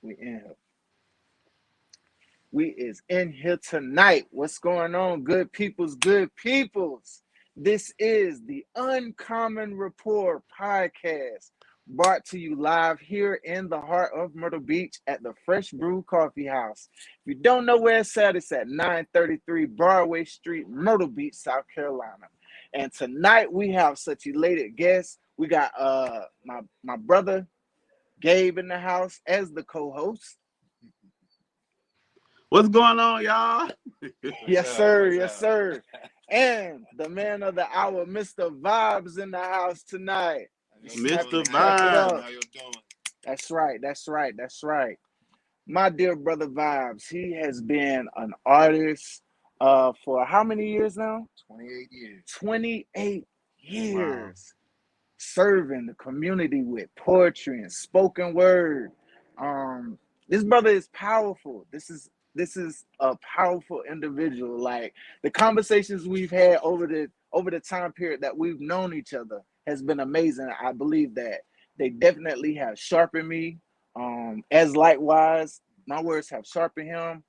We in here. We is in here tonight. What's going on, good peoples, good peoples? This is the UnCommon Rapport podcast, brought to you live here in the heart of Myrtle Beach at the Fresh Brew Coffee House. If you don't know where it's at 933 Broadway Street, Myrtle Beach, South Carolina. And tonight we have such elated guests. We got my brother Gabe in the house as the co-host. What's going on, y'all? Yes, sir. Yes, sir. And the man of the hour, Mr. Vibez, in the house tonight. Mr. Vibez. How you doing? That's right. That's right. That's right. My dear brother Vibez, he has been an artist for how many years now? 28 years. 28 years. Wow. Serving the community with poetry and spoken word. This brother is powerful. This is a powerful individual. Like, the conversations we've had over the time period that we've known each other has been amazing. I believe that they definitely have sharpened me. As likewise, my words have sharpened him.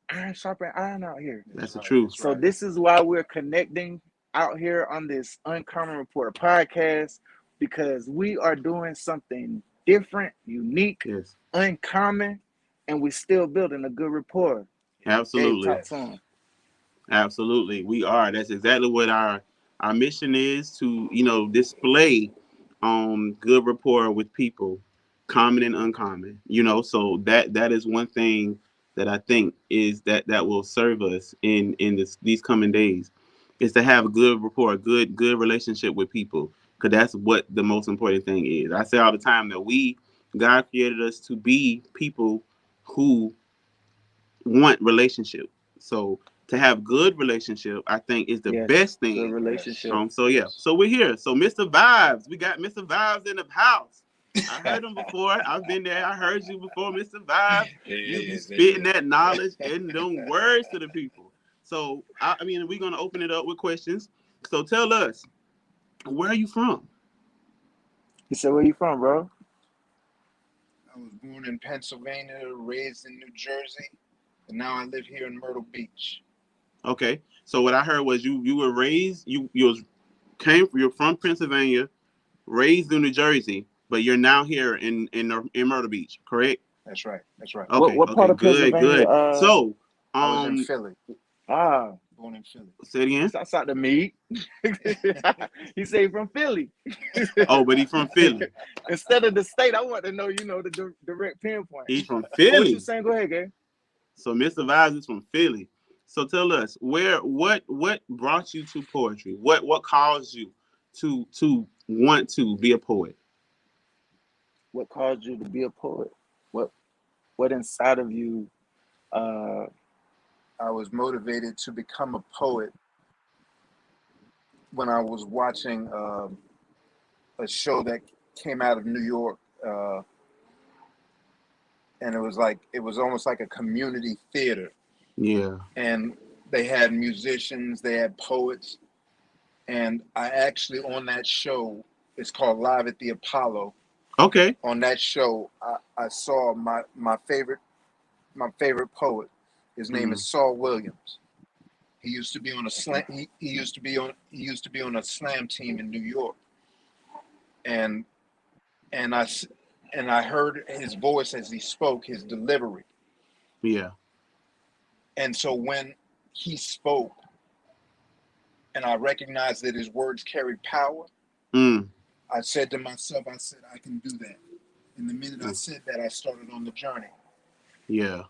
Iron sharpen iron out here. That's the truth. So this is why we're connecting out here on this UnCommon Rapport podcast, because we are doing something different, unique, Yes. uncommon, and we're still building a good rapport. Absolutely. Talk to him. Absolutely. We are. That's exactly what our mission is, to, display good rapport with people, common and uncommon. So that is one thing that I think is that will serve us in these coming days, is to have a good rapport, good relationship with people, because that's what the most important thing is. I say all the time that God created us to be people who want relationship. So to have good relationship, I think, is the best thing. Good relationship. So we're here. So Mr. Vibez, we got Mr. Vibez in the house. I heard him before. I've been there. I heard you before, Mr. Vibez. You be spitting that knowledge and them words to the people. So we're gonna open it up with questions. So tell us, where are you from? He said, "Where you from, bro?" I was born in Pennsylvania, raised in New Jersey, and now I live here in Myrtle Beach. Okay. So what I heard was you were raised, you're from Pennsylvania, raised in New Jersey, but you're now here in Myrtle Beach, correct? That's right. Okay. What part of Pennsylvania? Good. So I was in Philly. Born in Philly. Say it again. That's out the meat. He say from Philly. Oh, but he's from Philly. Instead of the state, I want to know, the direct pinpoint. He's from Philly. What you saying? Go ahead, Gabe. So Mr. Vibez is from Philly. So tell us, what brought you to poetry? What caused you to want to be a poet? What caused you to be a poet? What inside of you? I was motivated to become a poet when I was watching a show that came out of New York, and it was almost like a community theater. Yeah. And they had musicians, they had poets, and I actually, on that show, it's called Live at the Apollo. Okay. On that show, I saw my favorite poet. His name is Saul Williams. He used to be on a slam. He used to be on a slam team in New York. And I heard his voice as he spoke, his delivery. Yeah. And so when he spoke, and I recognized that his words carried power, I said to myself, I can do that. And the minute I said that, I started on the journey. Yeah.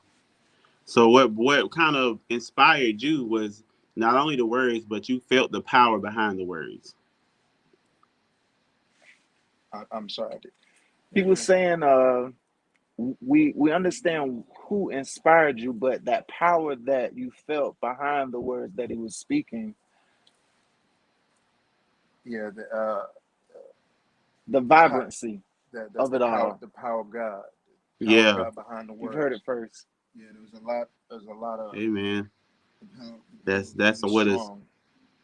So what kind of inspired you was not only the words, but you felt the power behind the words. I'm sorry. He was saying, we understand who inspired you, but that power that you felt behind the words that he was speaking. Yeah, the vibrancy of it all. The power of God. The power of God behind the words. You've heard it first. Yeah, there was a lot of. Amen. That's what is.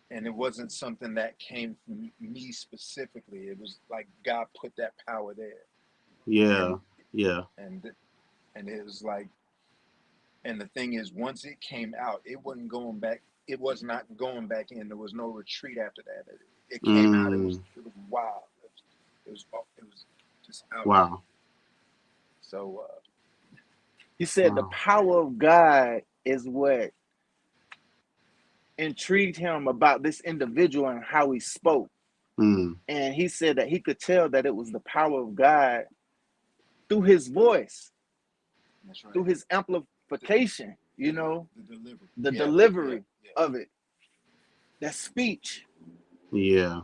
And it wasn't something that came from me specifically. It was like God put that power there. Yeah. And And it was like, and the thing is, once it came out, it wasn't going back. It was not going back in. There was no retreat after that. It came out. Mm. It was wild. It was just out there. Wow. So He said the Wow. power of God is what intrigued him about this individual and how he spoke. Mm. And he said that he could tell that it was the power of God through his voice, that's right. through his amplification, you know, The delivery. the Yeah, delivery yeah. of it, that speech. Yeah.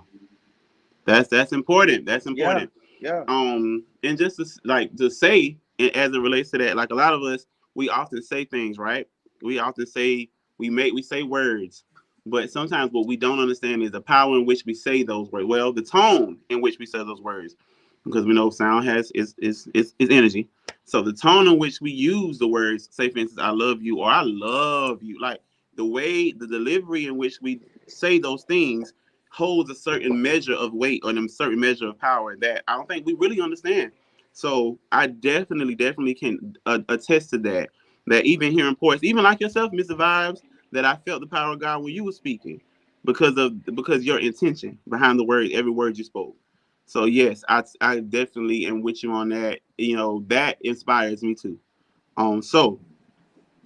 That's important. That's Yeah, important. yeah. And just to say, as it relates to that, like a lot of us, we often say things, right? We often say we say words, but sometimes what we don't understand is the power in which we say those words. Well, the tone in which we say those words, because we know sound has is energy. So the tone in which we use the words, say for instance, "I love you" or "I love you," like the way the delivery in which we say those things holds a certain measure of weight or a certain measure of power that I don't think we really understand. So I definitely can attest to that. That even hearing points, even like yourself, Mr. Vibes, that I felt the power of God when you were speaking because your intention behind the word, every word you spoke. So yes, I definitely am with you on that. You know that inspires me too. So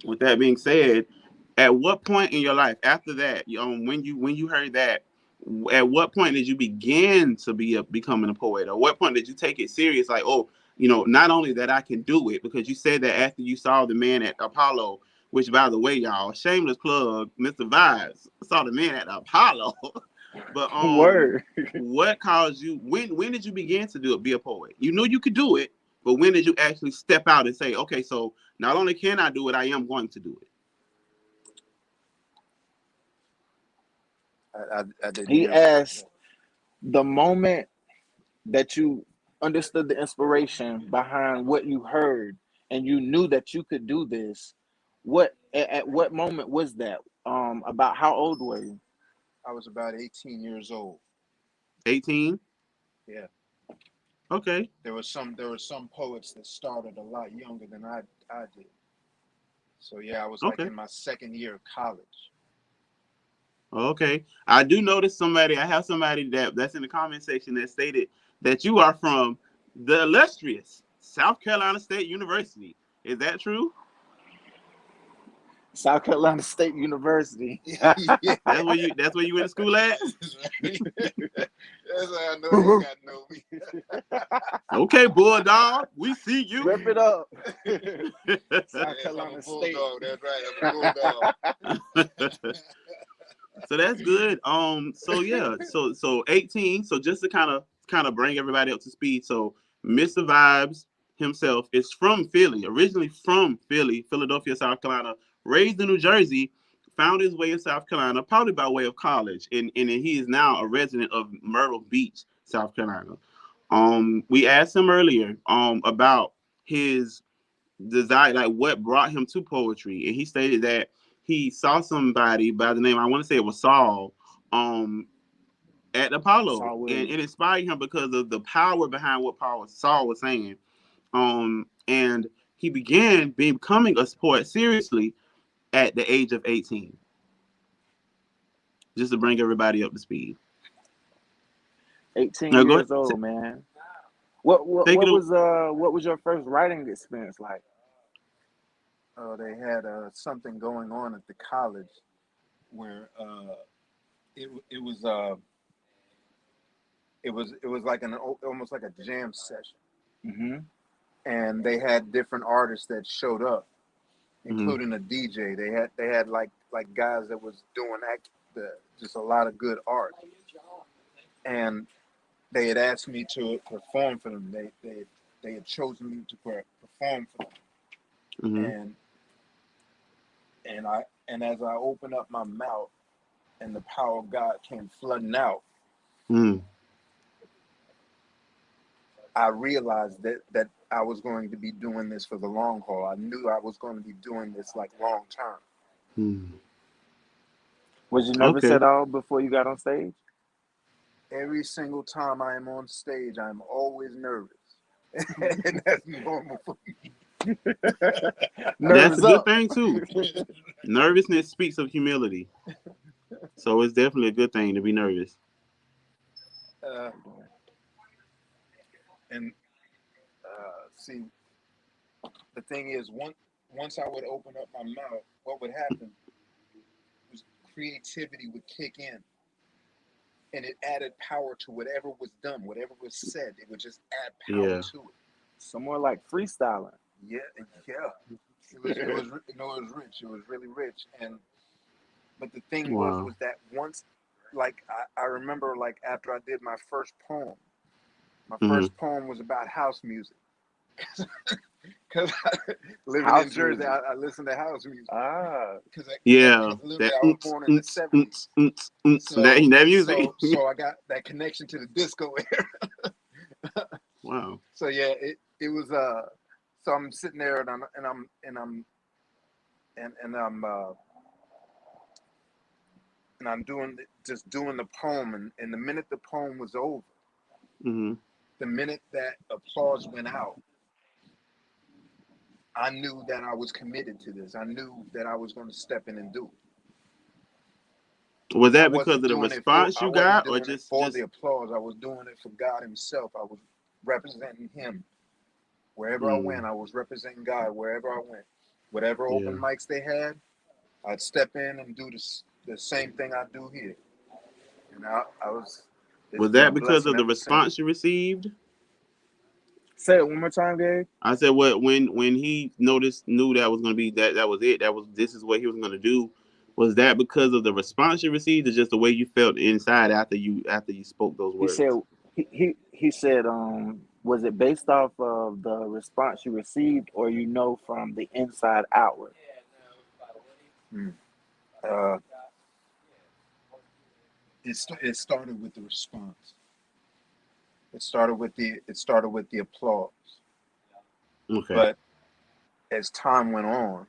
with that being said, at what point in your life after that, when you heard that, at what point did you begin to becoming a poet, or what point did you take it serious? Like, oh, not only that I can do it, because you said that after you saw the man at Apollo, which by the way, y'all, shameless plug, Mr. Vibes saw the man at Apollo. But Word. what caused you? When did you begin to do it? Be a poet. You knew you could do it, but when did you actually step out and say, okay, so not only can I do it, I am going to do it. I didn't He hear. asked the moment that you understood the inspiration behind what you heard and you knew that you could do this. At what moment was that? About how old were you? I was about 18 years old. 18. Yeah. Okay. There were some poets that started a lot younger than I did. So yeah, I was like Okay. in my second year of college. Okay. I do notice somebody. I have somebody that's in the comment section that stated that you are from the illustrious South Carolina State University. Is that true? South Carolina State University. Yeah, That's where you went to school at? that's right. That's how I know they got to know me. Okay, Bulldog. We see you. Rip it up. South Yes, I'm a Carolina State. bulldog. That's right. I'm a bulldog. So that's good. So yeah, so 18. So just to kind of bring everybody up to speed. So Mr. Vibes himself is from Philly, originally from Philly, Philadelphia, South Carolina, raised in New Jersey, found his way in South Carolina, probably by way of college, and he is now a resident of Myrtle Beach, South Carolina. We asked him earlier about his desire, like what brought him to poetry, and he stated that he saw somebody by the name, I want to say it was Saul, um, at Apollo, Saul and Williams. it inspired him because of the power behind what Saul was saying. And he began becoming a poet seriously at the age of 18. Just to bring everybody up to speed. 18 Now go years ahead, old, man. What what take what it. was what was your first writing experience like? They had something going on at the college where it was it was like almost like a jam session, Mm-hmm. and they had different artists that showed up, Mm-hmm. including a DJ. They had like guys that was doing just a lot of good art, and they had asked me to perform for them. They had chosen me to perform for them, Mm-hmm. and and as I opened up my mouth and the power of God came flooding out, Mm-hmm. I realized that I was going to be doing this for the long haul. I knew I was going to be doing this like long term. Mm-hmm. Was you nervous Okay. at all before you got on stage? Every single time I am on stage, I'm always nervous, and that's normal for me. That's a Nerves good up. thing too. Nervousness speaks of humility, so it's definitely a good thing to be nervous. Uh, and see, the thing is, once I would open up my mouth, what would happen was creativity would kick in, and it added power to whatever was done, whatever was said. It would just add power Yeah. to it. Somewhere like freestyling. Yeah, yeah. It was rich. It was really rich. And but the thing Wow. was that once, like I remember, like after I did my first poem. My Hmm. first poem was about house music. Because living in House Jersey, music. I listen to house music. Ah. Because Yeah, literally that I was born in the 70s. that So that music. so I got that connection to the disco era. Wow. So yeah, it was so I'm sitting there and I'm doing just doing the poem, and the minute the poem was over, Hmm. the minute that applause went out, I knew that I was committed to this. I knew that I was going to step in and do it. Was I that because of wasn't the doing it for response I you wasn't got, or doing it just for the just? applause. I was doing it for God Himself. I was representing Him wherever I Mm, went. I was representing God wherever I went. Whatever yeah. open mics they had, I'd step in and do the same thing I do here. And I was. It's Was been a that because blessing of the ever since. response you received? Say it one more time, Gabe. I said, what when he knew that was gonna be that was it. That was this is what he was gonna do. Was that because of the response you received, or just the way you felt inside after you spoke those He said words? he said, was it based off of the response you received, or from the inside outward? Mm. Uh, it started with the response. It started with the applause. Okay. But as time went on,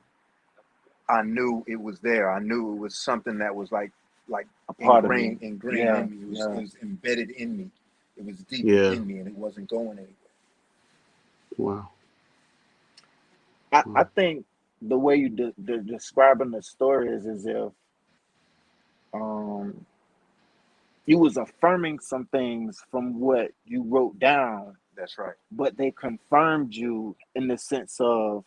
I knew it was there. I knew it was something that was like A part of you. ingrained Yeah, in me. It yeah. was embedded in me. It was deep Yeah. within me, and it wasn't going anywhere. Wow. I Wow. think the way you describing the story is as if um you was affirming some things from what you wrote down, That's right. but they confirmed you in the sense of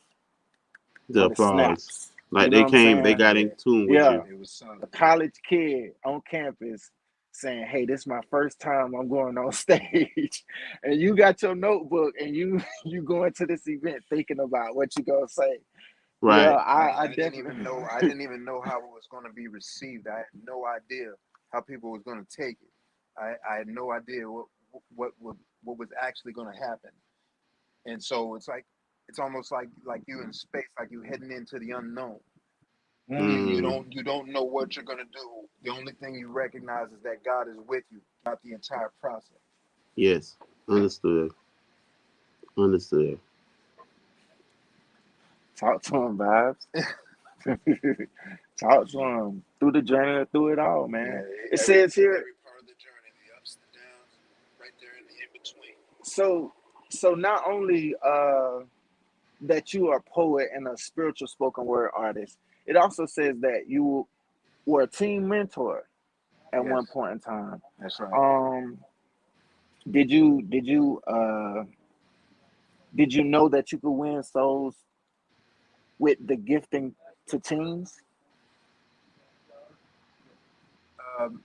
The the applause, snaps. You like know they what I'm came, they saying? got Yeah, in tune with Yeah. you. it was solid. A college kid on campus saying, "Hey, this is my first time I'm going on stage," and you got your notebook and you going to this event thinking about what you gonna say. Yeah, Right. I Didn't even definitely. know. I didn't even know how it was going to be received. I had no idea how people was going to take it. I had no idea what was actually going to happen. And so it's almost like you in space, like you heading into the unknown. Mm, You don't know what you're going to do. The only thing you recognize is that God is with you throughout the entire process. Yes. Understood. Understood. talk to him, vibes. Talk to him through the journey, through it all, Yeah, man. It says here. every part of the journey, the ups, the downs, right there in the in between. So, not only that you are a poet and a spiritual spoken word artist, it also says that you were a team mentor at Yes, one point in time. that's right. Um, did you know that you could win souls with the gifting to teens? Um,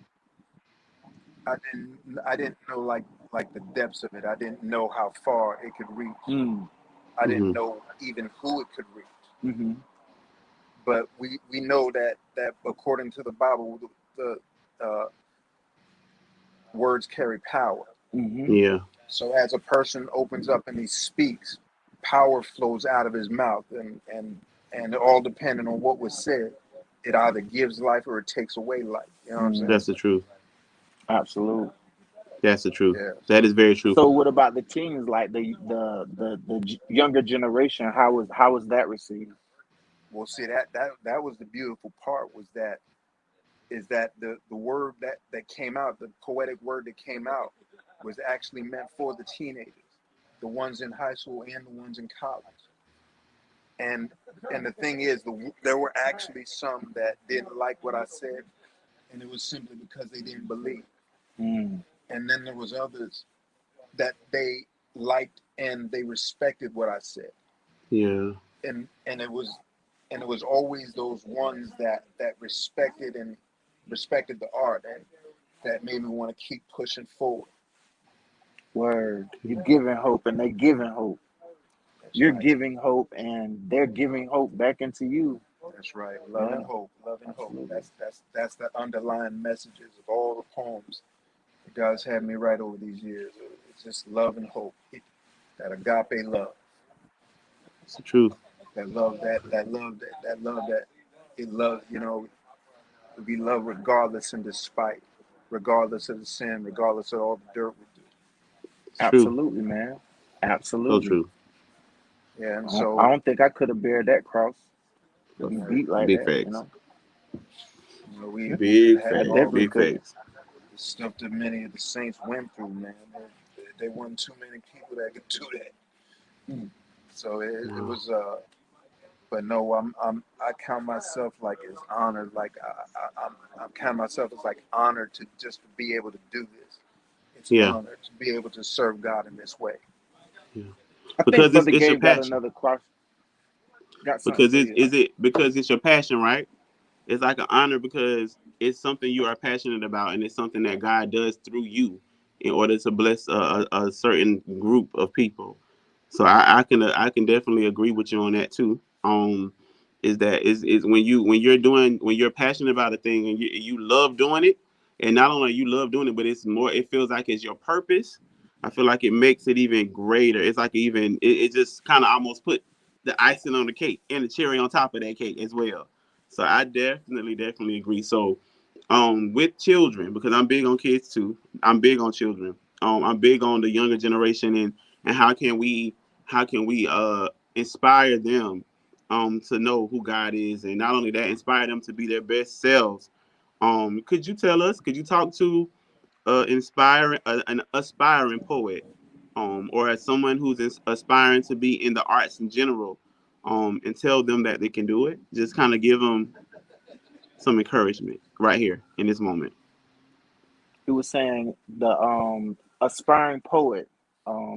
I didn't know like the depths of it. I didn't know how far it could reach. Mm, I didn't Hmm. know even who it could reach. mm-hmm, But we know that according to the Bible, the words carry power. mm-hmm, Yeah. So as a person opens up and he speaks, power flows out of his mouth, and all depending on what was said, it either gives life or it takes away life. You know what I'm saying? mm, That's the truth. absolute. That's the truth. Yeah. That is very true. So, what about the teens, like the younger generation? How was that received? Well, see that was the beautiful part was that is that the word that came out, the poetic word that came out, was actually meant for the teenagers, the ones in high school and the ones in college. And the thing is, there were actually some that didn't like what I said, and it was simply because they didn't believe. Mm. And then there was others that they liked and they respected what I said. Yeah. And it was always those ones that respected the art, and that made me want to keep pushing forward. Word. You're giving hope and they're giving hope. That's You're right. giving hope and they're giving hope back into you. That's right. Love Yeah, and hope. Love and hope. absolutely. That's the underlying messages of all the poems that God's had me write over these years. It's just love and hope. That agape love. It's the truth. That love that it loves, we love regardless and despite, regardless of the sin, regardless of all the dirt we do. It's true. Absolutely, man. So Absolutely. true. Yeah, and I so don't think I could have bared that cross to be right, beat like Big that, facts. we Big I had facts. all definitely Big couldn't. facts. the stuff that many of the saints went through, man. There weren't too many people that could do that. Mm. So it No. was, but no, I count myself like as honored, like I count myself as like honored to just be able to do this. It's Yeah. honored to be able to serve God in this way. Yeah. I think Because Brother it's your Gabe got passion. another cross. Got something Because for it's you. is it because it's your passion, right? It's like an honor because it's something you are passionate about, and it's something that God does through you in order to bless a certain group of people. So I can definitely agree with you on that too. Is that is when you're passionate about a thing and you love doing it, and not only you love doing it, but it's more. It feels like it's your purpose. I feel like it makes it even greater. It's like it just kind of almost put the icing on the cake and the cherry on top of that cake as well. So I definitely agree. So with children, because I'm big on kids too. I'm big on children. I'm big on the younger generation and how can we inspire them to know who God is, and not only that, inspire them to be their best selves. Could you talk to an aspiring poet, or as someone who's aspiring to be in the arts in general, and tell them that they can do it? Just kind of give them some encouragement right here in this moment. He was saying the aspiring poet,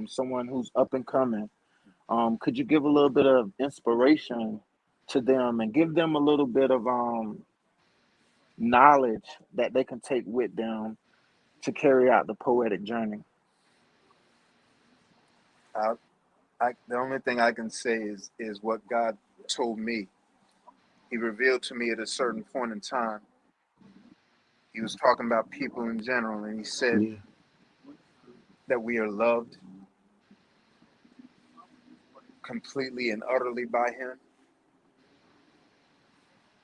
someone who's up and coming. Could you give a little bit of inspiration to them and give them a little bit of knowledge that they can take with them to carry out the poetic journey? I, the only thing I can say is what God told me. He revealed to me at a certain point in time. He was talking about people in general, and he said Yeah. that we are loved completely and utterly by Him.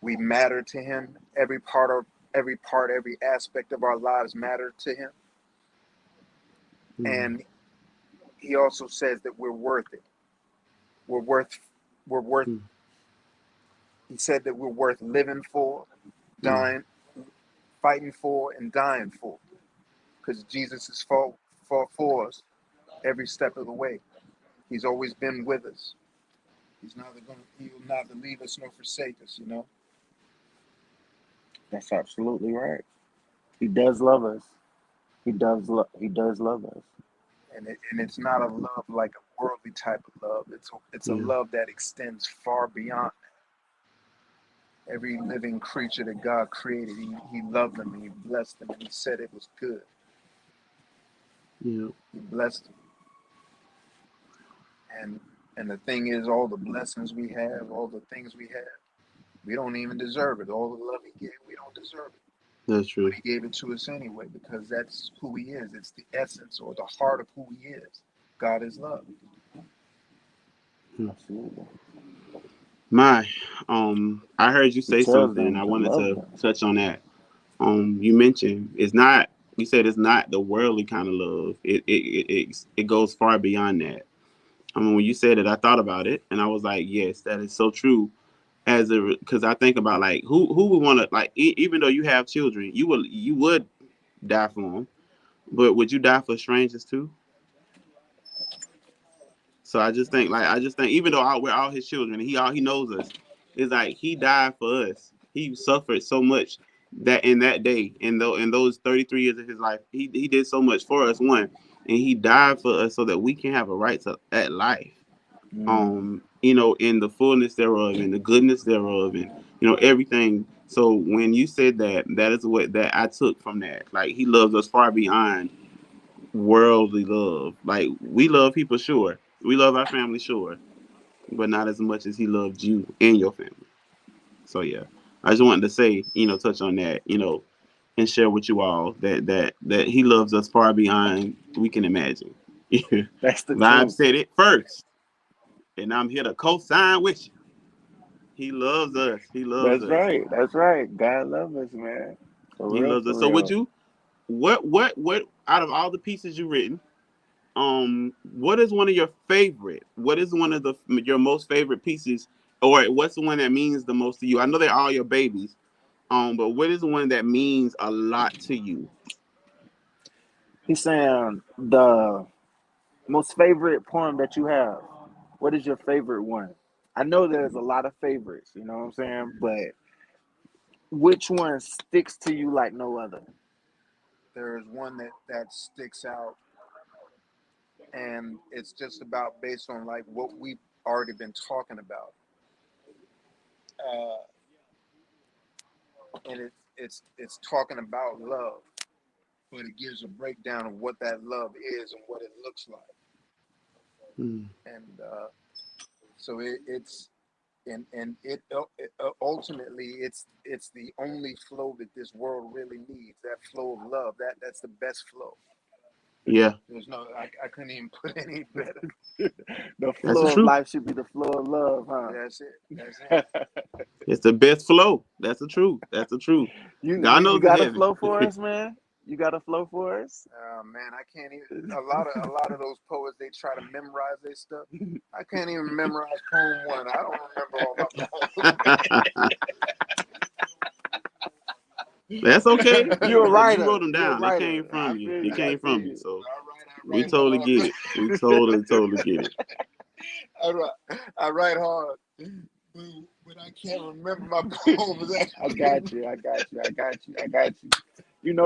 We matter to Him. Every aspect of our lives matter to Him. Mm. And He also says that we're worth it. We're worth. We're worth. Mm. He said that we're worth living for, Yeah. dying, fighting for, and dying for, because Jesus is for us every step of the way. He's always been with us. He will neither leave us nor forsake us. That's absolutely right. He does love us. He does love us. And it's not a love like a worldly type of love. It's a Yeah. love that extends far beyond every living creature that God created. He loved them and He blessed them and He said it was good. Yeah. He blessed them. And the thing is, all the blessings we have, all the things we have, we don't even deserve it. All the love He gave, we don't deserve it. That's But true. He gave it to us anyway because that's who He is. It's the essence or the heart of who He is. God is love. Mm. Absolutely. My, I heard you He say tells something. them I to wanted love to them. touch on that. You mentioned it's not. You said it's not the worldly kind of love. It goes far beyond that. I mean, when you said it, I thought about it, and I was like, yes, that is so true. Because I think about like who would want to like even though you have children, you would die for them, but would you die for strangers too? So I just think even though we're all his children, and he knows us, it's like he died for us. He suffered so much that in that day, in those 33 years of his life, he did so much for us. One, and he died for us so that we can have a right to at life. In the fullness thereof, and the goodness thereof, and everything. So when you said that, that is what that I took from that. Like he loves us far beyond worldly love. Like we love people, sure. We love our family, sure, but not as much as he loved you and your family. So yeah, I just wanted to say, touch on that, and share with you all that he loves us far beyond we can imagine. That's the Vibe truth. said it first, and I'm here to co-sign with you. He loves us. He loves That's us. right. That's right. God love us, man. For He real, loves for us. So would real. you? What? Out of all the pieces you written, what is one of your favorite? What is one of your most favorite pieces, or what's the one that means the most to you? I know they're all your babies, but what is the one that means a lot to you? He's saying the most favorite poem that you have. What is your favorite one? I know there's a lot of favorites, you know what I'm saying? But which one sticks to you like no other? There is one that sticks out, and it's just about based on like what we've already been talking about, uh, and it's talking about love, but it gives a breakdown of what that love is and what it looks like, Mm. and so it's and it ultimately it's the only flow that this world really needs. That flow of love. That's the best flow. Yeah, There's no, I couldn't even put any better. The that's the flow of truth. life should be the flow of love, That's it. That's it. huh? It's the best flow. That's the truth. That's the truth. God You knows it's got a heaven. flow for us, man? You got a flow for us? Man, I can't even. A lot of those poets, they try to memorize their stuff. I can't even memorize poem one. I don't remember all my poems. That's okay You're a because you wrote writer. them You're a down. It writer. came I from you. feel It you. I came feel from you. you. So I we write totally get hard. it. We totally get it. I write hard, but I can't remember my poems. I got you. I got you. I got you. I got you.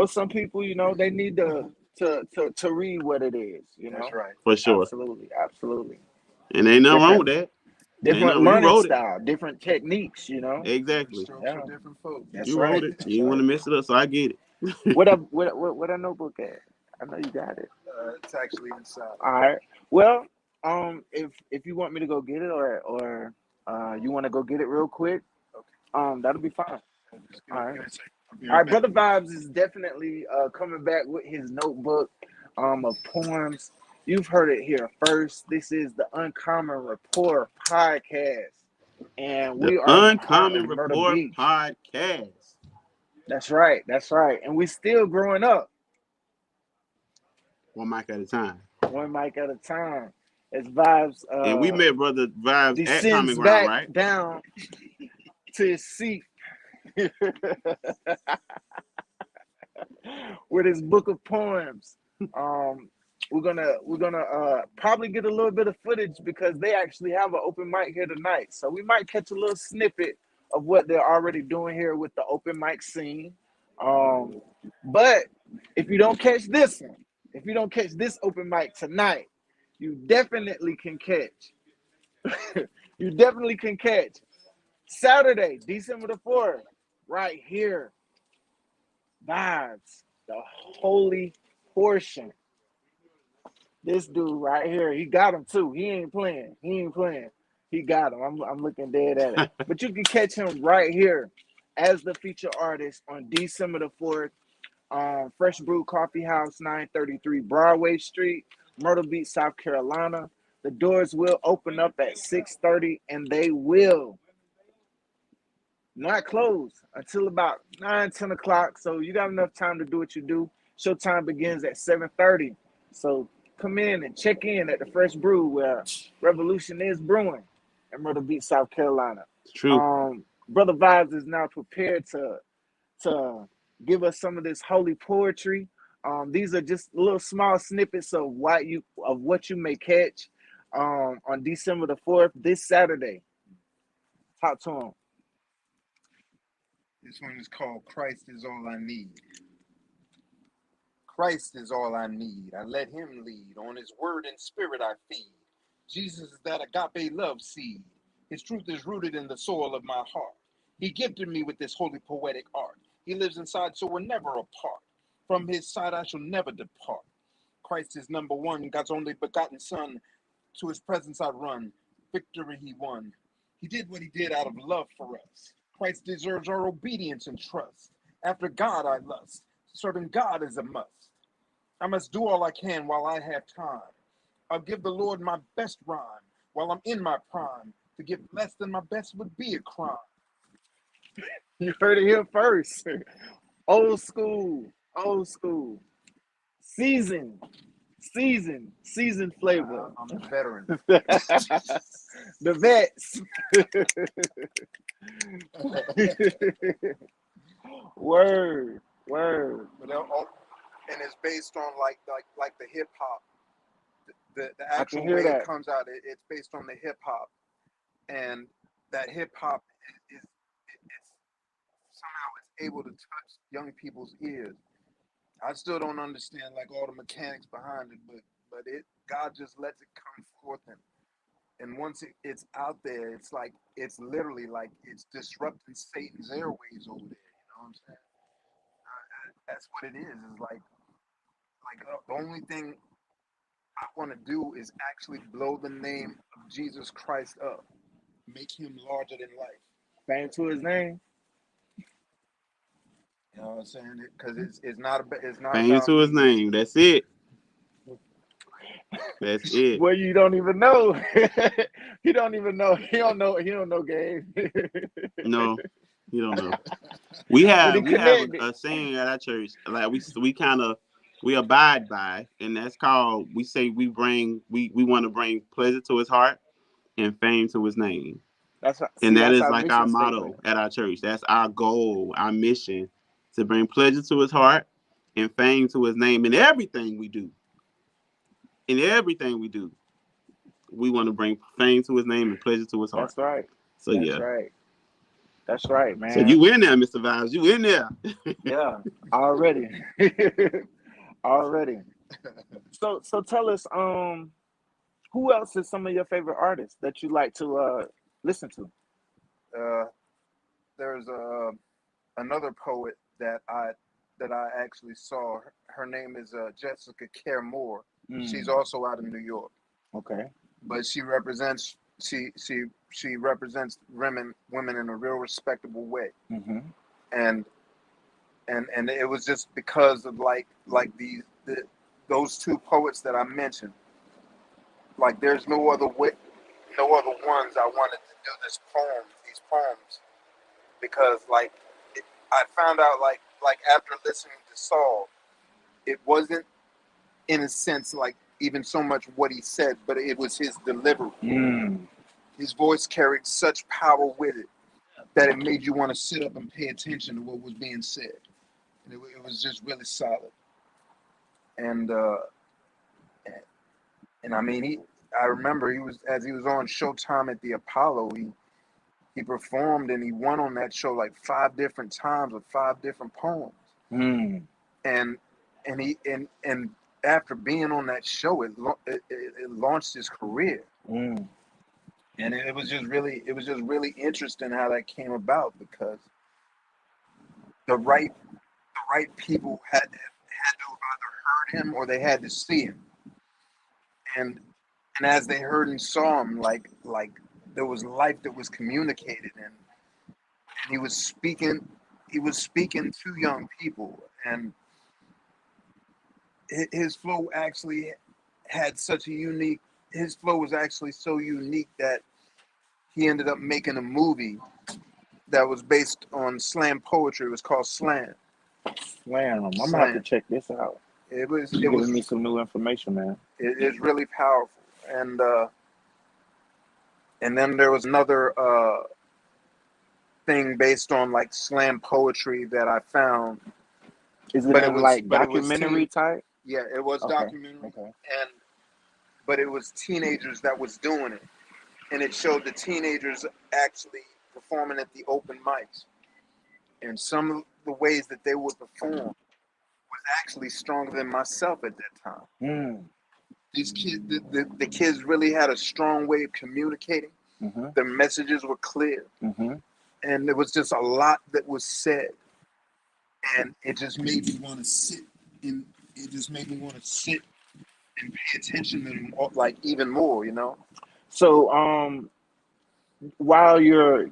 Some people, they need to read what it is. That's right. For sure. Absolutely, absolutely. And ain't nothing wrong Different with that. And ain't different nothing. You learning wrote it. style, different techniques. Different Exactly. strokes for Yeah, different folks. that's You wrote right. it. You That's didn't want right. to mess it up, so I get it. What a notebook at? I know you got it. It's actually inside. All right. Well, if you want me to go get it, or you want to go get it real quick, Okay, that'll be fine. just All right. give me a second. I'll be All right right. back. Brother Vibes is definitely coming back with his notebook of poems. You've heard it here first. This is the Uncommon Rapport podcast, and The we are in the heart of Uncommon Myrtle Rapport Beach. podcast. That's right. That's right. And we still growing up, One mic at a time. one mic at a time. As Vibes And we met Brother Vibes at Common descends Ground, back right? down to his seat with his book of poems. Um, we're gonna probably get a little bit of footage because they actually have an open mic here tonight. So we might catch a little snippet of what they're already doing here with the open mic scene. Um, but if you don't catch this one, if you don't catch this open mic tonight, you definitely can catch. You definitely can catch Saturday, December the 4th, right here. Vibes, the holy portion. This dude right here, he got him too. He ain't playing. He ain't playing. He got him. I'm looking dead at it. But you can catch him right here as the feature artist on December the 4th. Fresh Brew Coffee House, 933 Broadway Street, Myrtle Beach, South Carolina. The doors will open up at 6:30, and they will not close until about 9, 10 o'clock. So you got enough time to do what you do. Showtime begins at 7:30. So come in and check in at the Fresh Brew where Revolution is brewing in Myrtle Beach, South Carolina. It's true. Brother Vibes is now prepared to give us some of this holy poetry. These are just little small snippets of what you may catch. on December the 4th, this Saturday. Talk to him. This one is called Christ is All I Need. Christ is all I need. I let him lead. On his word and spirit I feed. Jesus is that agape love seed. His truth is rooted in the soil of my heart. He gifted me with this holy poetic art. He lives inside, so we're never apart. From his side I shall never depart. Christ is number one, God's only begotten son. To his presence I run. Victory he won. He did what he did out of love for us. Christ deserves our obedience and trust. After God I lust. Serving God is a must. I must do all I can while I have time. I'll give the Lord my best rhyme while I'm in my prime. To give less than my best would be a crime. You heard it here first. Old school, old school. Seasoned flavor. I'm a veteran. The vets. Word. But and it's based on like the hip hop. The actual way it comes out, it's based on the hip hop, and that hip hop is somehow it's able to touch young people's ears. I still don't understand like all the mechanics behind it, but God just lets it come forth, and once it's out there, it's literally like it's disrupting Satan's airways over there. You know what I'm saying? That's what it is. Is like the only thing I want to do is actually blow the name of Jesus Christ up, make him larger than life. Fame to his name. You know what I'm saying? Because it's not Fame about to his me. name. That's it. That's it. Well, you don't even know. He don't even know. He don't know Gabe. No, you don't know. We have connected. a saying at our church, like we abide by, and that's called, we say we want to bring pleasure to his heart and fame to his name. That's like our motto at our church. That's our goal, our mission, to bring pleasure to his heart and fame to his name in everything we do. In everything we do, we want to bring fame to his name and pleasure to his heart. That's right. So That's right, man. So you in there, Mr. Vibez. You in there. Yeah, already. Already. So tell us, who else is some of your favorite artists that you like to listen to? There's another poet that I actually saw. Her name is Jessica Care Moore. She's also out of New York. Okay. But she represents women in a real respectable way. Mm-hmm. And it was just because of those two poets that I mentioned. Like there's no other ones I wanted to do these poems, because I found out like after listening to Saul, it wasn't in a sense like even so much what he said, but it was his delivery. His voice carried such power with it that it made you want to sit up and pay attention to what was being said. And it was just really solid. And I mean, I remember as he was on Showtime at the Apollo, he performed and he won on that show like 5 different times with 5 different poems. And after being on that show, it launched his career. And it was just really interesting how that came about, because the right people had to have either heard him or they had to see him. And as they heard and saw him, like there was life that was communicated, and he was speaking to young people, and his flow actually had his flow was actually so unique that he ended up making a movie that was based on slam poetry. It was called Slam. Slam. I'm gonna have to check this out. It was giving me some new information, man. It's really powerful. And then there was another thing based on like slam poetry that I found. Is it like documentary type? Yeah, it was documentary. Okay. but it was teenagers that was doing it, and it showed the teenagers actually performing at the open mics, and some of the ways that they would perform was actually stronger than myself at that time. Mm. These kids, the kids really had a strong way of communicating. Mm-hmm. Their messages were clear, Mm-hmm. and there was just a lot that was said, and it just made me want to sit in. It just made me want to sit and pay attention to them, like even more, you know. So while you're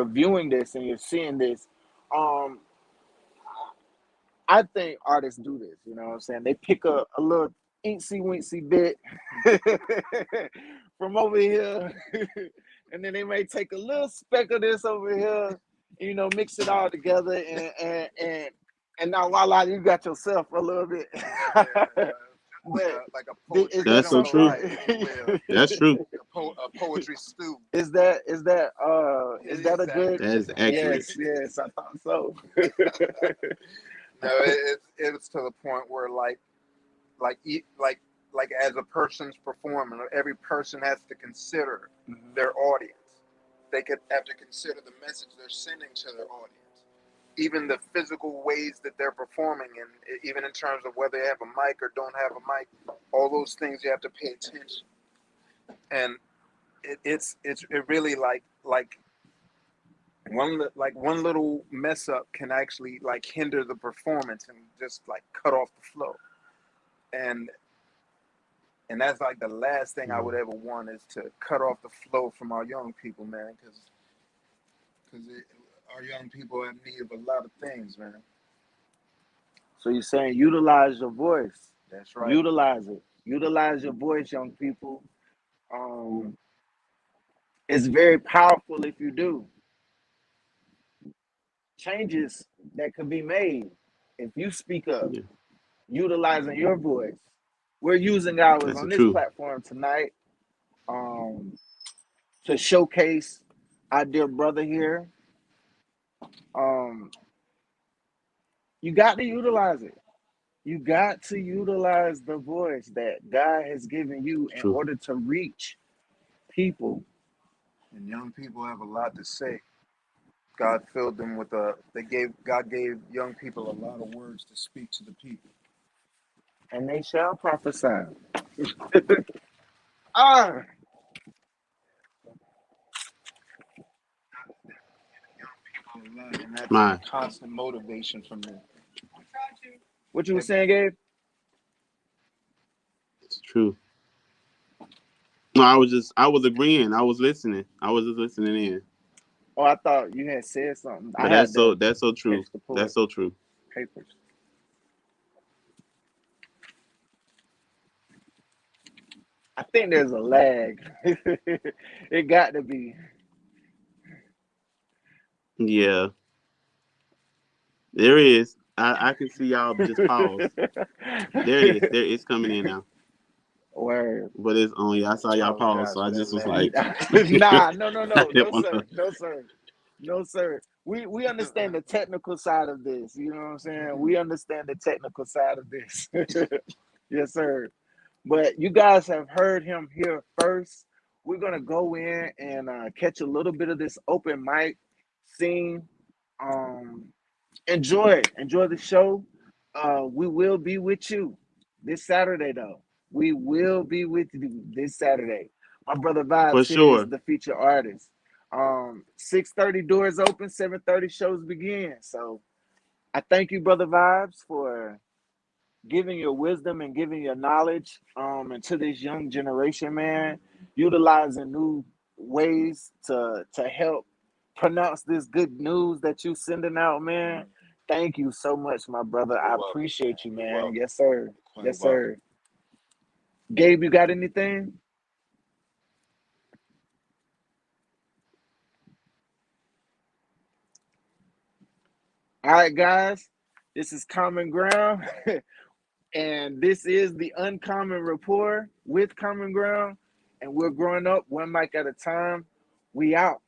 viewing this and you're seeing this, um I think artists do this, you know what I'm saying? They pick a little incy wincy bit from over here, and then they may take a little speck of this over here, you know, mix it all together, and now voila, you got yourself a little bit. But Like a poetry That's so true. jambalaya, That's true. a poetry stew. is that a good? That is accurate. Yes, I thought so. No, it's to the point where like as a person's performing, every person has to consider their audience. They could have to consider the message they're sending to their audience, even the physical ways that they're performing, and even in terms of whether they have a mic or don't have a mic. All those things you have to pay attention, and it's really like one little mess up can actually like hinder the performance and just like cut off the flow, and that's like the last thing I would ever want, is to cut off the flow from our young people, man, because our young people have need of a lot of things, man. So you're saying utilize your voice. That's right. Utilize it. Utilize your voice, young people. It's very powerful if you do. Changes that could be made if you speak up, Yeah. utilizing your voice. We're using ours That's on the this truth. platform tonight to showcase our dear brother here. You got to utilize it. You got to utilize the voice that God has given you in True. order to reach people. And young people have a lot to say. God filled them with God gave young people a lot of words to speak to the people. And they shall prophesy. Ah, Young people a lot, and that's My, a constant motivation for me. what you were saying, Gabe? it's true. No, I was agreeing. I was listening. I was just listening in. Oh, I thought you had said something. I But had to that's so true. catch the That's so true. papers. I think there's a lag. It got to be. Yeah, there is. I can see y'all just pause. There it is. There it's coming in now. Word. But it's on. Yeah, I saw y'all pause, Apologize so I for that just was lag. like, Nah, I no, didn't sir, wanna- no, sir. We understand the technical side of this. You know what I'm saying? We understand the technical side of this. Yes, sir. But you guys have heard him here first. We're gonna go in and catch a little bit of this open mic scene. Um, enjoy it. Enjoy the show. We will be with you this Saturday, though. We will be with you this Saturday. My brother for Vibez here is sure. the featured artist. 6:30 doors open, 7:30 shows begin. So I thank you, brother Vibez, for giving your wisdom and giving your knowledge into this young generation, man. Utilizing new ways to help pronounce this good news that you sending out, man. Thank you so much, my brother. I appreciate you, man. Yes, sir. Yes, sir. Gabe, you got anything? All right, guys. This is Common Ground. And this is the UnCommon Rapport with Common Ground. And we're growing up one mic at a time. We out.